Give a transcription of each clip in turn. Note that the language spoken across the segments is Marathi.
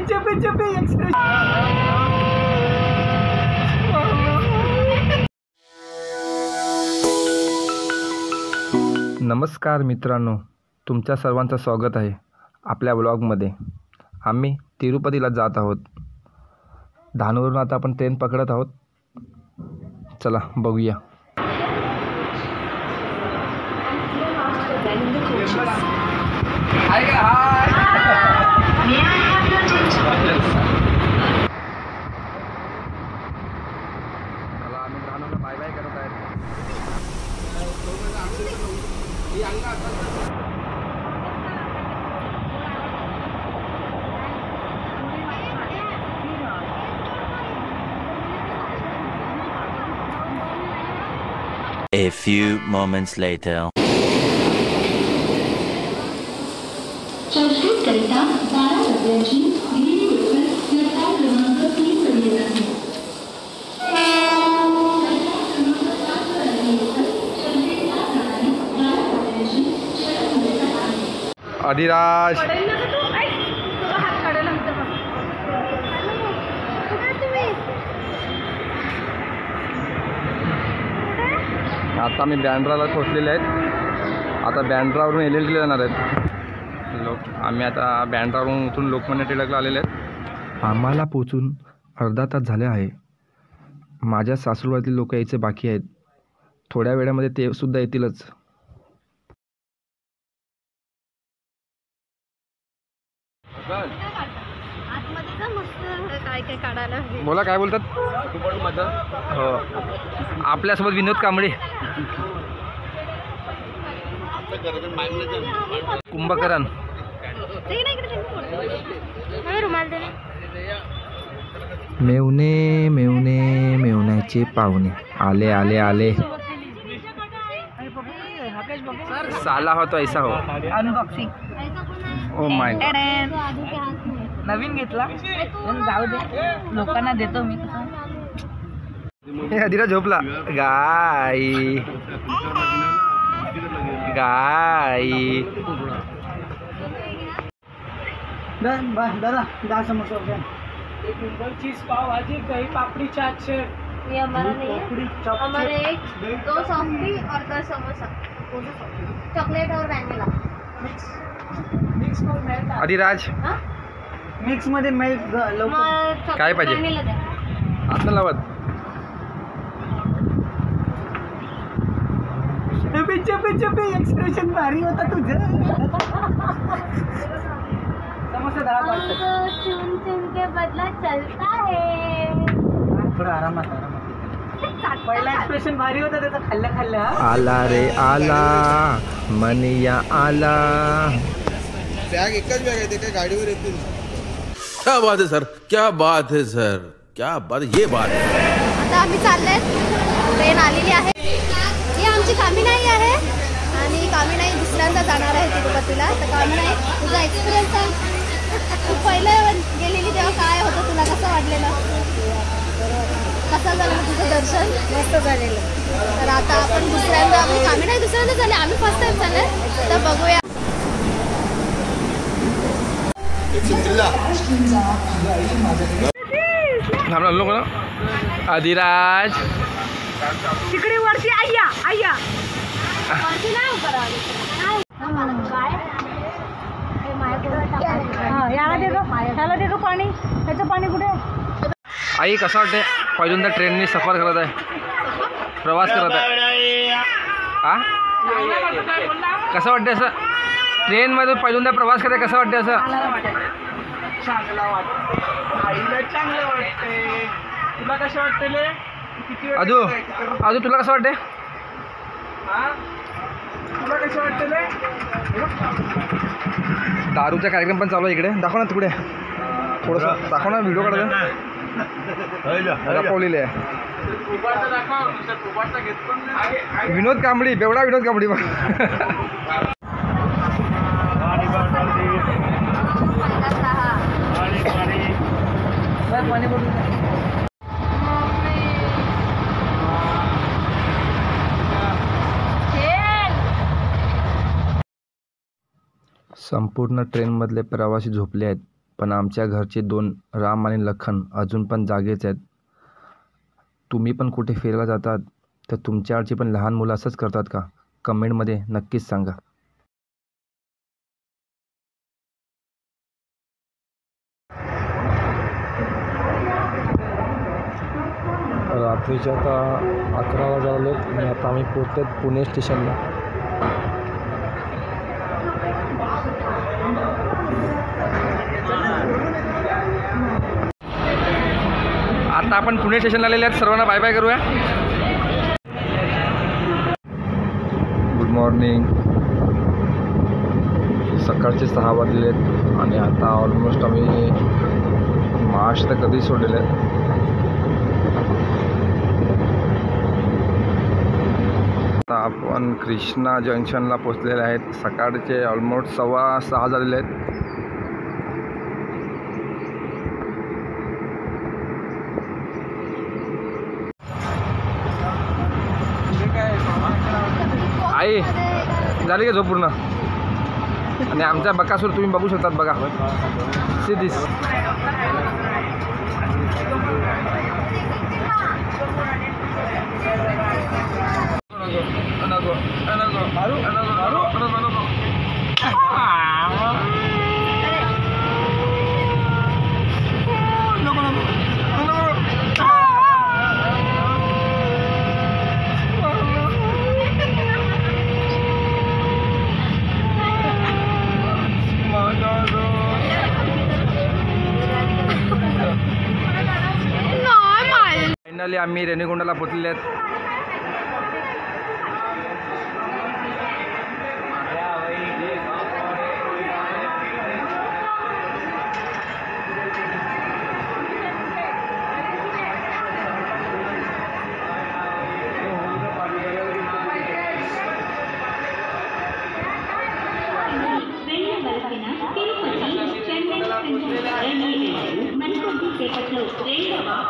चुपी चुपी एक्सप्रेस। नमस्कार मित्रांनो, तुमच्या सर्वांचं स्वागत आहे आपल्या ब्लॉगमध्ये। आम्ही तिरुपतीला जात आहोत। धानवरून आता आपण ट्रेन पकडत आहोत। चला बघूया। बाय बाय करत आहेत। A few moments later. चर्चगीतकरिता 12 डब्यांची दिलेली एक्सप्रेस प्लॅटफॉर्म क्रमांक 3 वर येत आहे। अधिराज आता मी बँड्राला पोहोचलेले आहेत। आता बँड्रावरून एल.एल.टीला जाणार आहेत लोक। आम्ही आता बँड्रावरून उतरून लोकमान्य टिळकला आलेले आहेत। आम्हाला पोचून अर्धा तास झाले आहे। माझ्या सासरवाडीतील लोक यायचे बाकी आहेत। थोड्या वेळामध्ये ते सुद्धा येतीलच। बोला, काय बोलतात? हो, आपल्यासोबत विनोद कांबळे, कुंभकरण, मेवणे मेवणे मेवण्याचे पाहुणे आले आले आले। साला हो तो ऐसा हो। अनबॉक्सिंग ओ माय नवीन घेतला, जाऊ दे, लोकांना देतो मी। हे अधिरा झोपला। गाई गाई दादा दाल समोसा हो गया। एक सिंगल चीज पाव भाजी, कहीं पापड़ी चाट से। ये हमारा नहीं है, हमारे एक 2 सॉफ्टी और 10 समोसा, चॉकलेट और वैनिला मिक्स में मेल्ट। अधिराज मिक्स मध्ये मेल्ट काय पाहिजे? आता लावत चुपी चुपी चुपी एक्सप्रेशन भारी होता तुझं। समोसा 10 वाटतं। चुन चुन के बदला चलता है। थोडा आरामात पहिला एक्सप्रेशन भारी होता त्याचा, खाल्ल्या खाल्ल्या। आला रे आला मनिया आला। बॅग एकच बॅग आहे, ते काय गाडीवर येतील? क्या बात है सर, क्या बात है सर, क्या बात है, ये बात है। आता आम्ही चालले, ट्रेन आलेली आहे। ही आमची कामिनाई आहे आणि कामिनाई दुसऱ्यांदा जाणार आहे तिरुपतीला। तर कामिनाई, तुझा एक्सपिरियन्स सांग। तू पहिलं गेलेली तेव्हा काय होतं तुला, कसं वाटलेलं? कसं झालं तुझं दर्शन? मस्त झालेलं। तर आता आपण दुसऱ्यांदा, कामिनाई दुसऱ्यांदा झाले, आम्ही फर्स्ट टाइम चालले। तर बघूया। लोक अधिराज तिकडे वरती आय्या आय्या। याला दे गं, त्याला दे गं पाणी। त्याचं पाणी कुठे? आई कसं वाटते पहिल्यांदा ट्रेननी सफर करत आहे, प्रवास करत आहे? हा, कसं वाटते असं ट्रेनमध्ये पहिल्यांदा प्रवास करत आहे? कसं वाटते असं? चांगला वाटतं, आईला चांगलं वाटते। तुला कसं वाटतं? अदू अदू तुला कसं वाटते? तुला कसं वाटतं? दारूचा कार्यक्रम पण चालू आहे इकडे। दाखव ना तिकडे, थोडंसं दाखव ना, व्हिडिओ काढायला दाखवलेले आहे। विनोद कांबळी, बेवडा विनोद कांबळी। संपूर्ण ट्रेनमधले प्रवासी झोपले आहेत। पण आमच्या घरचे 2 राम आणि लखन अजून पण जागेच आहेत. तुम्ही पण कुठे फिरायला जातात तर तुमच्याकडची पण लहान मुलं असंच करतात का? कमेंटमध्ये नक्कीच सांगा. रात्रीच्या आता 11 वाजले आणि आता आम्ही पोहोचतो पुणे स्टेशनला. आता आपण पुणे स्टेशनला आलेले आहेत. सर्वांना बाय बाय करूया. Good morning. सकाळचे 6 वाजले आहेत आणि आता ऑलमोस्ट आम्ही महाराष्ट्र कधी सोडलेले आहेत. आता आपण कृष्णा जंक्शनला पोचलेले आहेत. सकाळचे ऑलमोस्ट 6:15 झालेले आहेत. आई झाली का झोप पूर्ण? आणि आमच्या बकासूर तुम्ही बघू शकतात बघा. See this. फायनली आम्ही रेणीगुंडाला पोचलेले आहेत.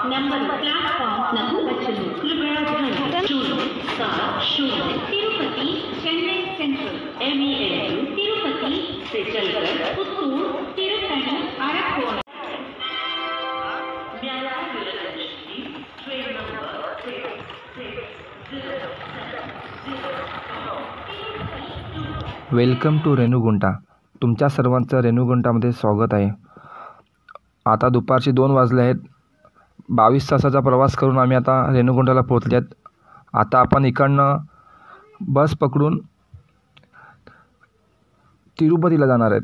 Number platform Tirupati Chennai central MEL Tirupati से चलकर पुत्तूर तिरुपति अरक्कोण. Welcome to Renigunta. तुमच्या सर्वांचं रेणुगुंटामध्ये स्वागत आहे. आता दुपारचे 2 वाजले आहेत. 22 तासाचा प्रवास करून आम्ही आता रेणुगुंटाला पोहोचले आहेत. आता आपण इकडनं बस पकडून तिरुपतीला जाणार आहेत.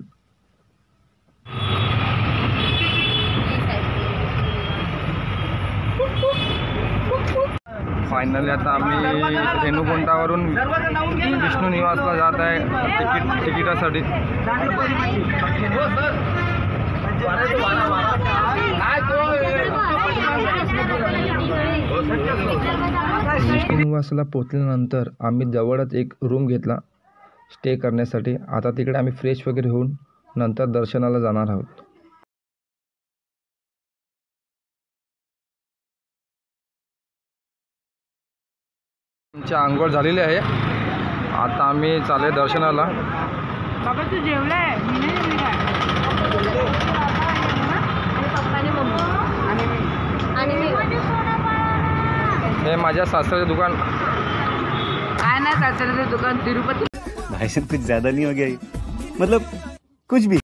फायनली आता आम्ही रेणुगुंटावरून विष्णू निवासला जात आहे तिकिटासाठी. विष्णू निवासला पोचल्यानंतर आम्ही जवळच एक रूम घेतला स्टे करण्यासाठी. आता तिकडे आम्ही फ्रेश वगैरे होऊन नंतर दर्शनाला जाणार आहोत. आमची आंघोळ झालेली आहे. आता आम्ही चालले दर्शनाला. बाबा तू जेवलाय? मी नाही जेवली काय? हे माझ्या सासऱ्याचे दुकान. काय नाही सासऱ्याचं दुकान तिरुपती. भाई साहब कुछ ज्यादा नहीं हो गया? मतलब कुछ भी.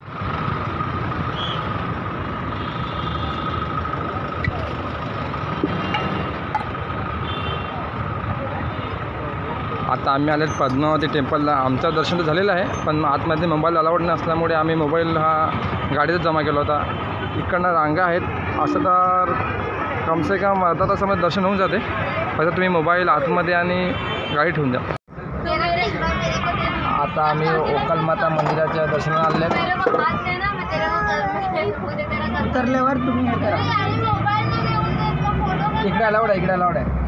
आता आम्ही आलेत पद्मावती टेम्पलला. आमचं दर्शन तर झालेलं आहे पण आतमध्ये मोबाईल अलाउड नसल्यामुळे आम्ही मोबाईल हा गाडीतच जमा केला होता. इकडनं रांगा आहेत. असं तर कमसे कम अर्धा तासामध्ये दर्शन होऊन जाते. फक्त तुम्ही मोबाईल आतमध्ये आणि गाडी ठेवून द्या. आता आम्ही ओकलमाता मंदिराच्या दर्शनाला आले आहेत. उतरल्यावर तुम्ही हे करा. इकडे अलाउड आहे. इकडे अलाउड आहे.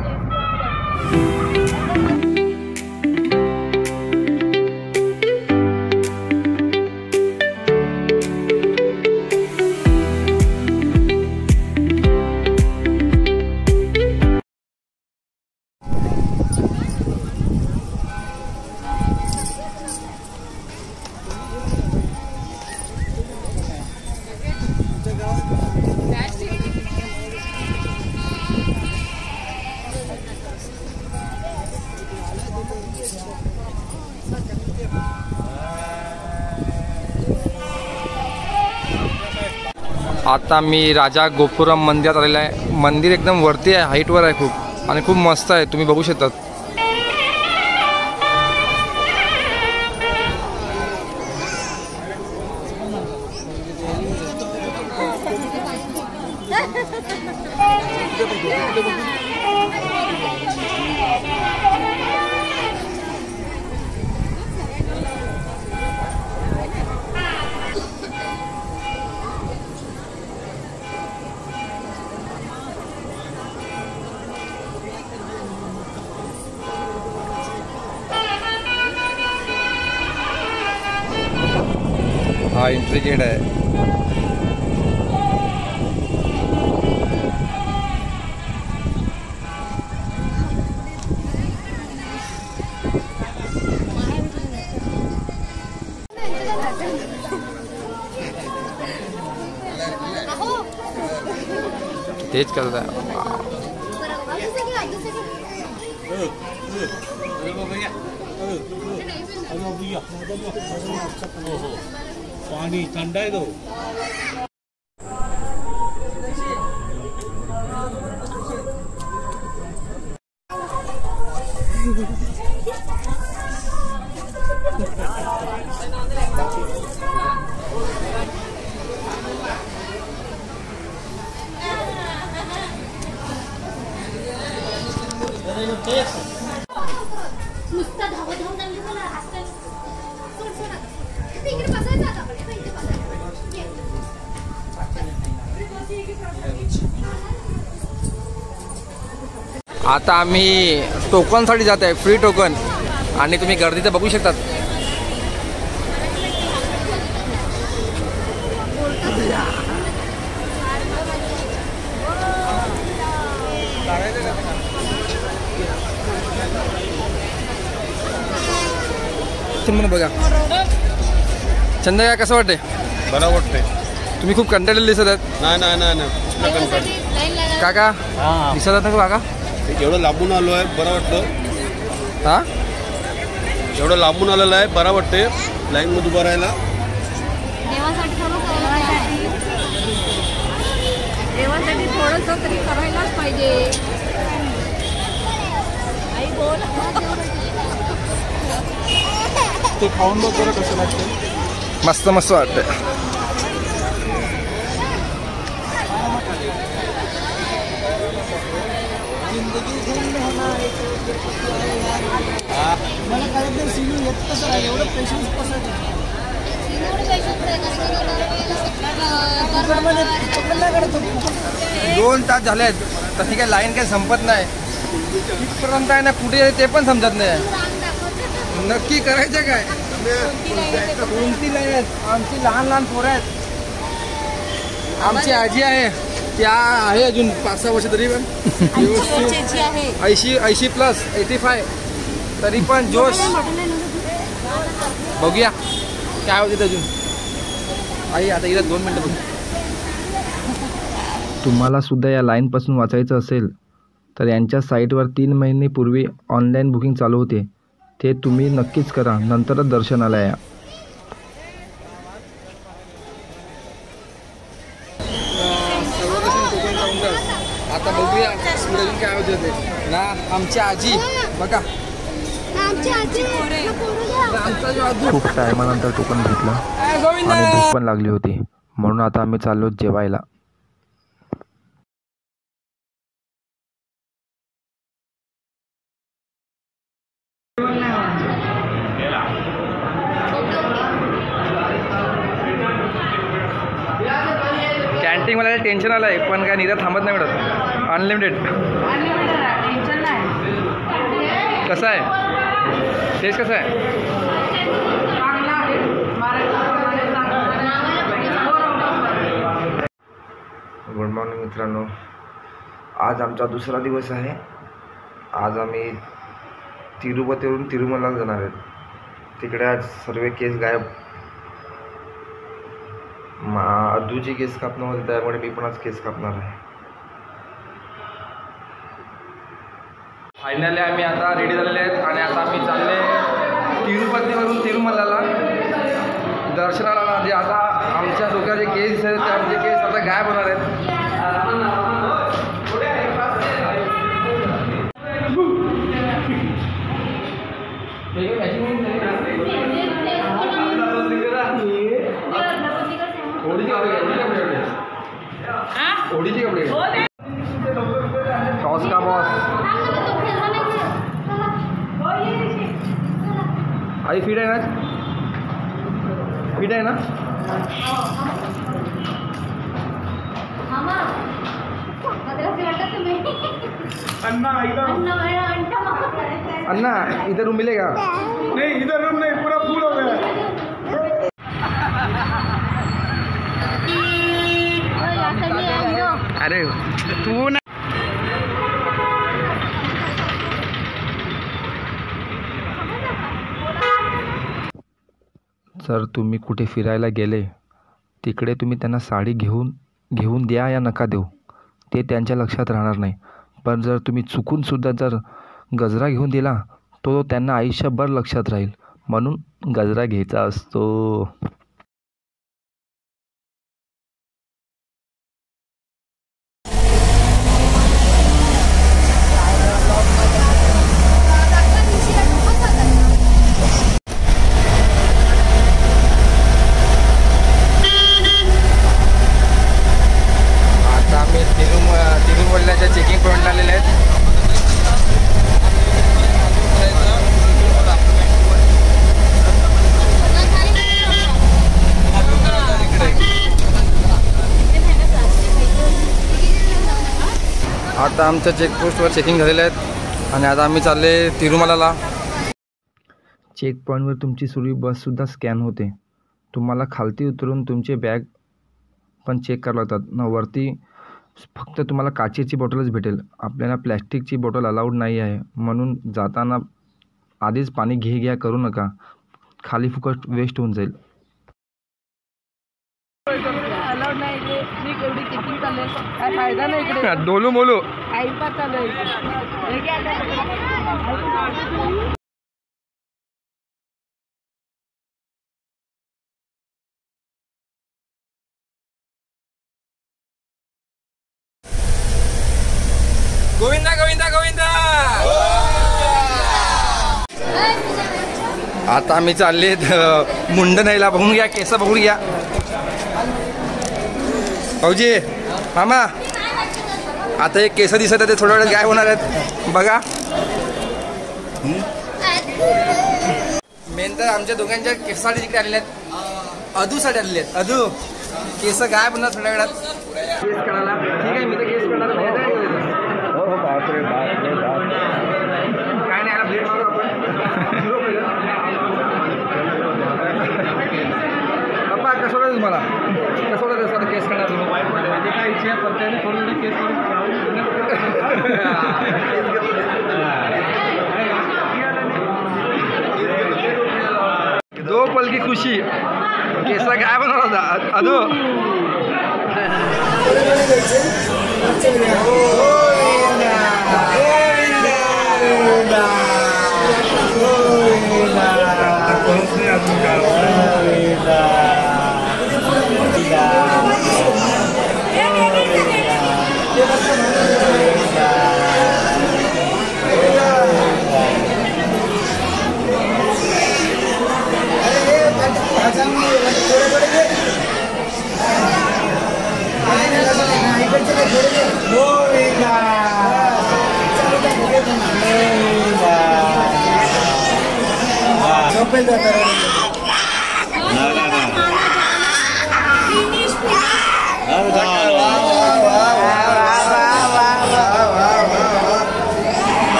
आता मी राजा गोपुरम मंदिरात आलेला आहे. मंदिर एकदम वरती आहे, हाईटवर आहे खूप आणि खूप मस्त आहे, तुम्ही बघू शकता. हा एंट्री गेट आहे. तेच करत आहे. पानी ठंडा है तो नुसतं धावत धावून आणली मला हसतं. सोड सोड आता. इथे इकडे बसायचं आता आपण. इथे बसायचं. ये. आता आम्ही टोकनसाठी जात आहे, फ्री टोकन. आणि तुम्ही गर्दी तर बघू शकतात. म्हणून बघा चंदा काय कसं वाटते? बरं वाटते. तुम्ही खूप कंटाळलेले दिसत आहेत. नाही काका दिसत आहेत ना काका? एवढं लांबून आलो आहे, बरं वाटतं. हा एवढं लांबून आलेलं आहे, बरं वाटते लाईन मध्ये उभं राहायला. देवासाठी थोडंसं तरी करायलाच पाहिजे. आई बोल. ते खाऊन बघ बरं कसं लागतं. मस्त मस्त वाटतं. मला कळत नाही सिनियर येत कसं आहे, एवढं पेशन्स कसं आहे. दोन तास झाले आहेत तशी काय लाईन काही संपत नाही. कितपर्यंत आहे ना, कुठे आहे ते पण समजत नाही. नक्की करायचं काय? कोणती लाईन आहेत? आमची लहान लहान पोरं आहेत. आमची आजी आहे, त्या आहे अजून 5-6 वर्ष तरी पण 80 प्लस 85 तरी पण जोश. बघूया काय होते अजून. आई आता इथं 2 मिनटं बघू. तुम्हाला सुद्धा या लाईनपासून वाचायचं असेल तर यांच्या साईटवर 3 महिनेपूर्वी ऑनलाईन बुकिंग चालू होते, ते तुम्ही नक्कीच करा, नंतरच दर्शनाला या. आता बघूया पुढे काय होते ते ना. आमची आजी बघा, खूप टायमानंतर टोकन घेतलं आणि भूक पण लागली होती, म्हणून आता आम्ही चाललो जेवायला. कॅन्टीन मला टेन्शन आलं आहे, पण काय निरा थांबत नाही मिळत. अनलिमिटेड कसं आहे? टेस्ट कसं आहे? गुड मॉर्निंग मित्रांनो. आज आमचा दुसरा दिवस आहे. आज आम्ही तिरुपतीवरून तिरुमलाला जाणार आहेत. तिकडे आज सर्व केस गायब. अद्दूची केस कापणं होते, त्यामुळे मी पण आज केस कापणार आहे. फायनली आम्ही आता रेडी झालेले आहेत आणि आता आम्ही चालले तिरुपतीवरून तिरुमलाला. दर्शनाला ना जे आता आमच्या डोक्याचे केस आहेत ते आमचे केस आता गायब होणार आहेत. ओढीचे कपडे टॉस का बॉस आई फिट आहे ना फिट आहे ना अन्ना इधर रूम मिलेगा नहीं इधर रूम नहीं पूरा फुल हो गया. अरे तू ना जर तुम्ही कुठे फिरायला गेले तिकडे तुम्ही त्यांना साडी घेऊन द्या या नका देऊ ते त्यांच्या लक्षात राहणार नाही. पण जर तुम्ही चुकूनसुद्धा जर गजरा घेऊन दिला तो त्यांना आयुष्यभर लक्षात राहील. म्हणून गजरा घ्यायचा असतो. आता आम्ही तिरुवल्ल्याच्या चेकिंग पॉईंटला आलेले आहेत. आता आमच्या चेकपोस्टवर चेकिंग झालेले आहेत आणि आता आम्ही चालले तिरुमलाला. चेक पॉईंटवर तुमची सुरू बससुद्धा स्कॅन होते. तुम्हाला खालती उतरून तुमचे बॅग पण चेक करावं लागतात ना. वरती फक्त तुम्हाला काचेची बॉटलच भेटेल. आपल्याला प्लॅस्टिकची बॉटल अलाउड नाही आहे. म्हणून जाताना आधीच पाणी घ्या करू नका. खाली फुकट वेस्ट होऊन जाईल. अलाउड नाही इकडे. मी एवढी चेकिंग चालू आहे, काय फायदा नाही इकडे. डोलू मोलू टाइमपास चालू आहे. गोविंदा गोविंदा गोविंदा. आता आम्ही चालले मुंडनाईला. बघून घ्या केस बघून घ्या. भाऊजी मामा आता एक केस दिसत आहे ते थोड्या वेळात गायब होणार आहेत बघा. मेन तर आमच्या दोघांच्या केसासाठी तिकडे आलेले आहेत. अधूसाठी आलेले आहेत. अधू केस गायब होणार थोड्या वेळात. केस करायला ठीक आहे. मी तर केस करणार काय नाही. याला ब्लेड मारू आपण. पप्पा कसं वाटतं तुम्हाला? कसं वाटतं स्वतः केस करणार तुम्ही? माझी काय इच्छा आहे प्रत्येकाने थोडी केस करून दो पल की खुशी. केसा काय बनवला होता अदू.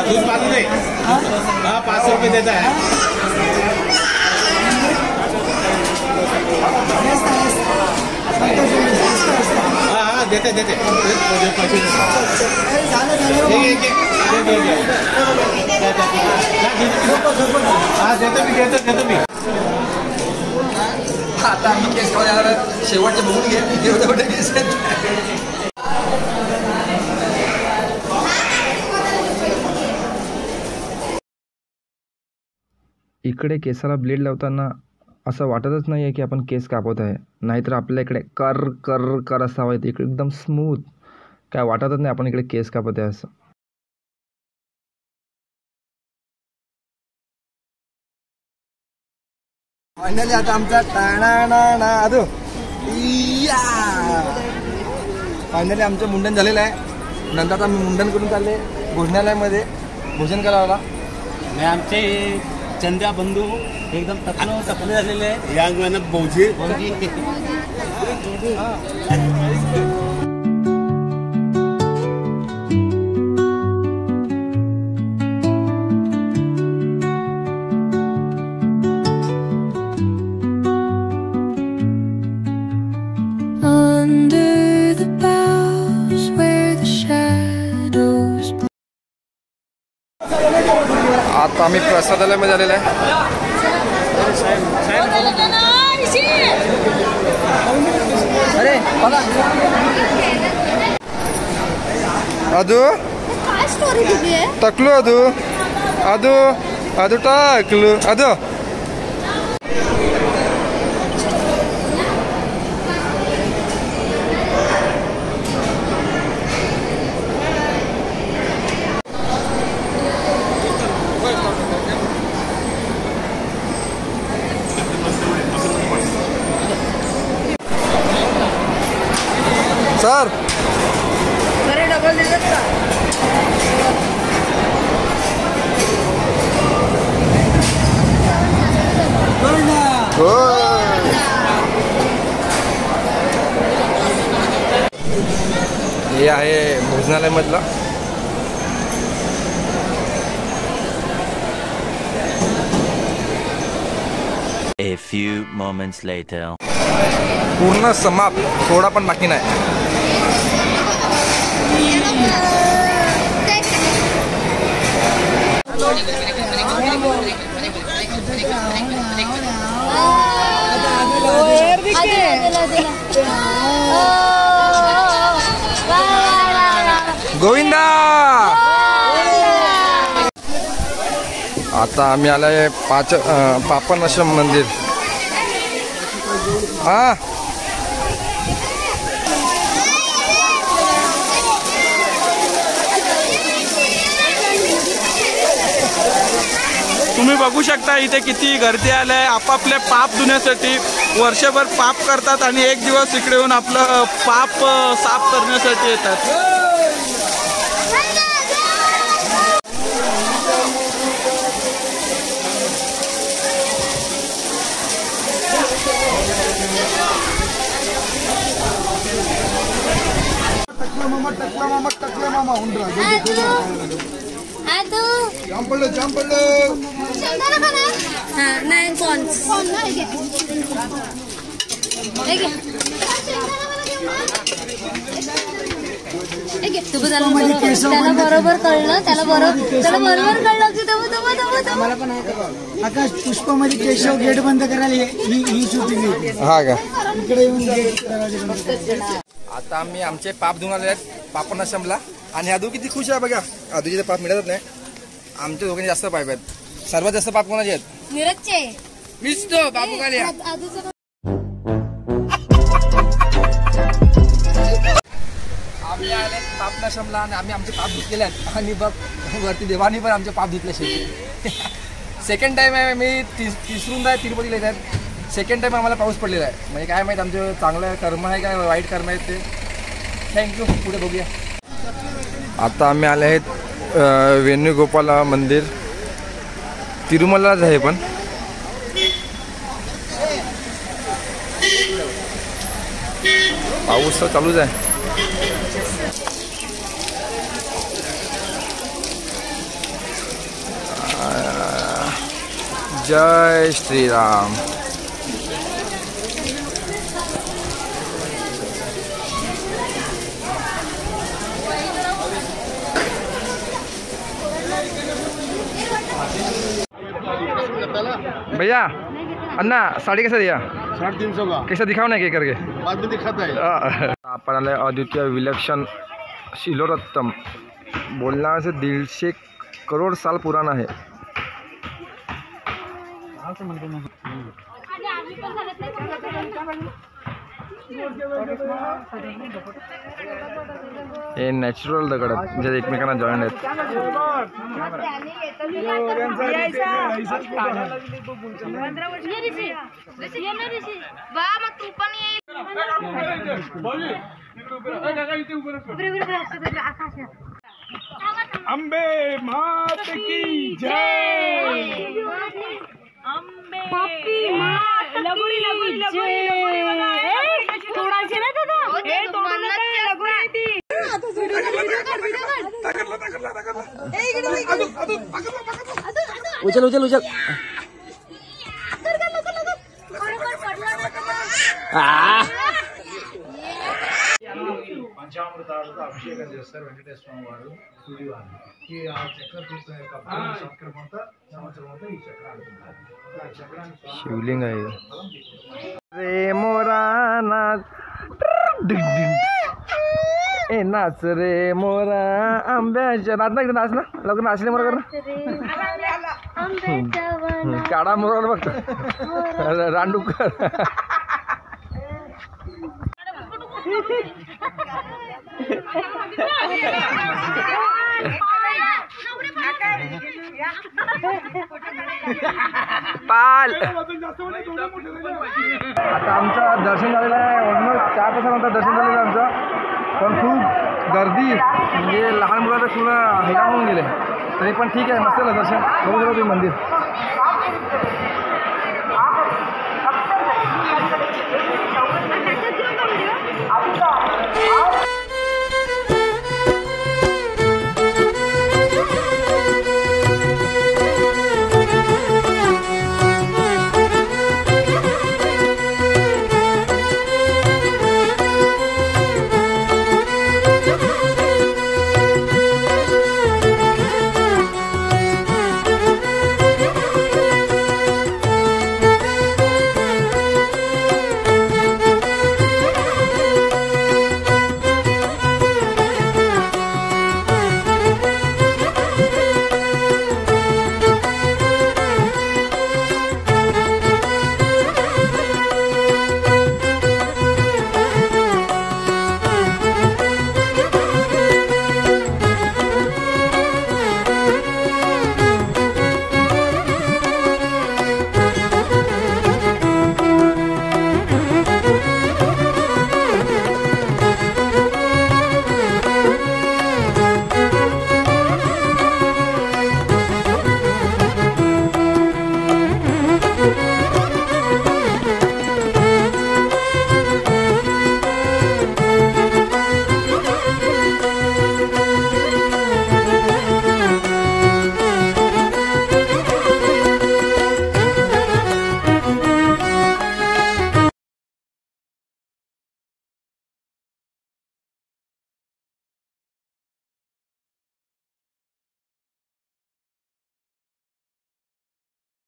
दूध पानी दे. हाँ 500 रुपये देता है. हाँ हाँ देते देते पैसे देतो मी. आता आम्ही केस खाऊ जाणार आहोत. शेवटचे बघून घे एवढे एवढे केस आहेत. इकडे केसाला ब्लेड लावताना असं वाटतच नाही आहे की आपण केस कापत आहे, नाहीतर आपल्या इकडे कर कर कर असावं, इकडे एकदम स्मूथ, काय वाटतच नाही आपण इकडे केस कापत आहे असं. फायनली आता आमचा फायनली आमचं मुंडन झालेलं आहे. नंतर आता आम्ही मुंडन करून चालले भोजनालयामध्ये भोजन करायला. आणि आमचे चंद्या बंधू एकदम तपले झालेले आहे. या महिन्यात भाऊजी आता आम्ही प्रसादालयामध्ये आलेलो आहे. अरे अदू काय स्टोरी दिली आहे? टाकलो अदू अदू अदू टाकलो अदू. सर डबल देतात का? हे आहे भोजनालयमधला. A few moments later. पूर्ण समाप्त, थोडा पण बाकी नाही. गोविंदा. आता आम्ही आलोय पापनाश्रम मंदिर. हा तुम्ही बघू शकता इथे किती गर्दी आलंय. आपापले पाप धुण्यासाठी वर्षभर पाप करतात आणि एक दिवस इकडे येऊन आपलं पाप साफ करण्यासाठी येतात. त्याला बरोबर कळलं, त्याला बरोबर कळलं की आकाश पुष्पामध्ये केशव गेट बंद करायला ही शूटिंग. हा का? इकडे येऊन गेट. आता आम्ही आमचे पाप धुवून आले आहेत पापनाश्रमला. आणि आदू किती खुश आहे बघा. आदूचे पाप मिळतच नाही. आमच्या दोघांनी जास्त पाप आहेत. सर्वात जास्त पाप कोणाचे आहेत? नीरजचे. मीच तो बापू खाली. आम्ही आले पापनाश्रमला आणि आम्ही आमचे पाप धुतलेले आहेत. आणि बघ वरती देवानी पण आमचे पाप धुतले शेवटी. सेकंड टाइम आहे. मी तिसरूंदा तिरुपतीला येत आहेत. सेकंड टाइम आम्हाला पाऊस पडलेला आहे. म्हणजे काय माहीत आमचं चांगलं कर्म आहे काय वाईट कर्म आहेत ते. थँक्यू. पुढे बघूया. आता आम्ही आले आहेत वेणुगोपाला मंदिर. तिरुमलाच आहे पण. पाऊस तर चालूच आहे. जय श्रीराम. भैया अन्ना साड़ी कैसा दिया? 350 का कैसा दिखाओ ना के करके बाद में दिखाता है। आपण आले अद्वितीय विलक्षण शिलोरत्तम, बोलना से 150 करोड़ साल पुराना है। हे नॅचरल दगड आहेत जे एकमेकांना जॉईंट आहेत. अंबे मात की जय. उचल उचल उचल. పంచామృతాలతో అభిషేకం చేస్తారు వెంకటేశ్వర స్వామి వారు సూర్యవారికి. ఆ చక్ర తీర్థం యొక్క సంవత్సరం అంతా ఈ చక్రాన్ని शिवलिंग आहे. रे मोरा नाच ए नाच रे मोरा आंब्याच्या नाच ना नाच ना लवकर नाचले मोरा कर ना. काढा मोरा बघ रांडूकर. पाल आता आमचं दर्शन झालेलं आहे. ऑलमोस्ट 4 तासानंतर दर्शन झालेलं आहे आमचं. पण खूप गर्दी म्हणजे लहान मुलं तर पूर्ण हैराण होऊन गेले. तरी पण ठीक आहे, मस्त झालं दर्शन. बरोबर तुम्ही मंदिर